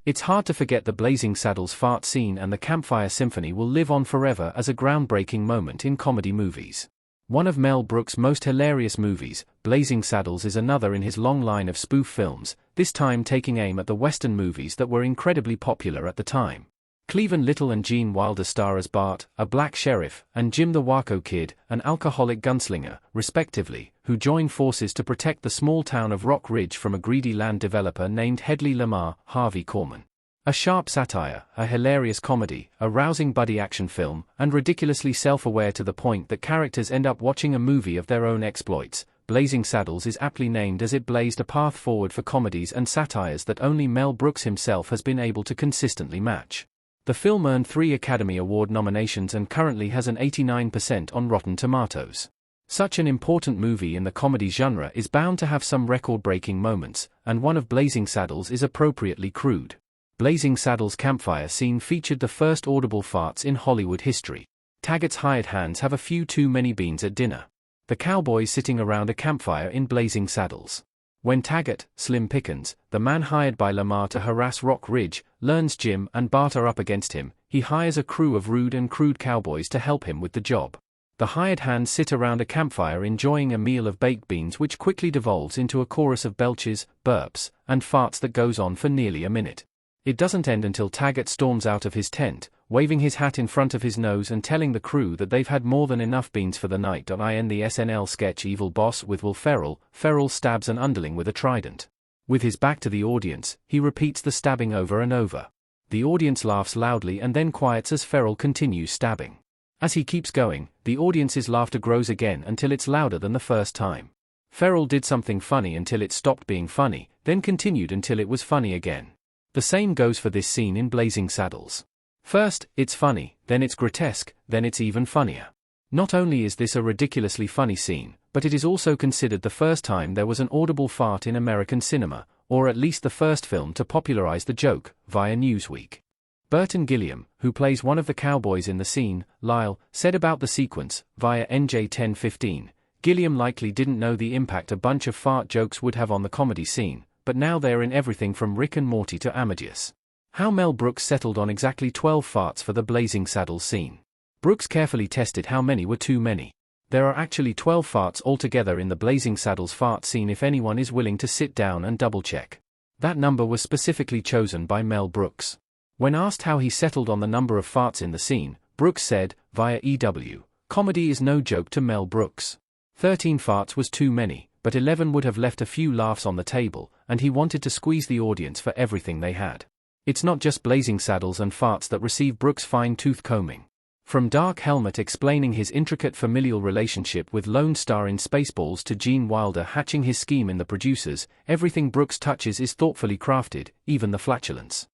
It's hard to forget the Blazing Saddles fart scene, and the Campfire Symphony will live on forever as a groundbreaking moment in comedy movies. One of Mel Brooks' most hilarious movies, Blazing Saddles, is another in his long line of spoof films, this time taking aim at the Western movies that were incredibly popular at the time. Cleavon Little and Gene Wilder star as Bart, a black sheriff, and Jim the Waco Kid, an alcoholic gunslinger, respectively, who join forces to protect the small town of Rock Ridge from a greedy land developer named Hedley Lamar, Harvey Korman. A sharp satire, a hilarious comedy, a rousing buddy action film, and ridiculously self-aware to the point that characters end up watching a movie of their own exploits, Blazing Saddles is aptly named as it blazed a path forward for comedies and satires that only Mel Brooks himself has been able to consistently match. The film earned 3 Academy Award nominations and currently has an 89% on Rotten Tomatoes. Such an important movie in the comedy genre is bound to have some record-breaking moments, and one of Blazing Saddles is appropriately crude. Blazing Saddles' campfire scene featured the first audible farts in Hollywood history. Taggart's hired hands have a few too many beans at dinner. The cowboys sitting around a campfire in Blazing Saddles. When Taggart, Slim Pickens, the man hired by Lamar to harass Rock Ridge, learns Jim and Bart are up against him, he hires a crew of rude and crude cowboys to help him with the job. The hired hands sit around a campfire enjoying a meal of baked beans which quickly devolves into a chorus of belches, burps, and farts that goes on for nearly a minute. It doesn't end until Taggart storms out of his tent, waving his hat in front of his nose and telling the crew that they've had more than enough beans for the night. In the SNL sketch Evil Boss with Will Ferrell, Ferrell stabs an underling with a trident. With his back to the audience, he repeats the stabbing over and over. The audience laughs loudly and then quiets as Ferrell continues stabbing. As he keeps going, the audience's laughter grows again until it's louder than the first time. Ferrell did something funny until it stopped being funny, then continued until it was funny again. The same goes for this scene in Blazing Saddles. First, it's funny, then it's grotesque, then it's even funnier. Not only is this a ridiculously funny scene, but it is also considered the first time there was an audible fart in American cinema, or at least the first film to popularize the joke, via Newsweek. Burton Gilliam, who plays one of the cowboys in the scene, Lyle, said about the sequence, via NJ 1015, Gilliam likely didn't know the impact a bunch of fart jokes would have on the comedy scene, but now they're in everything from Rick and Morty to Amadeus. How Mel Brooks settled on exactly 12 farts for the Blazing Saddles scene. Brooks carefully tested how many were too many. There are actually 12 farts altogether in the Blazing Saddles fart scene if anyone is willing to sit down and double-check. That number was specifically chosen by Mel Brooks. When asked how he settled on the number of farts in the scene, Brooks said, via EW, "Comedy is no joke to Mel Brooks. 13 farts was too many, but 11 would have left a few laughs on the table, and he wanted to squeeze the audience for everything they had." It's not just Blazing Saddles and farts that receive Brooks' fine-tooth combing. From Dark Helmet explaining his intricate familial relationship with Lone Star in Spaceballs to Gene Wilder hatching his scheme in The Producers, everything Brooks touches is thoughtfully crafted, even the flatulence.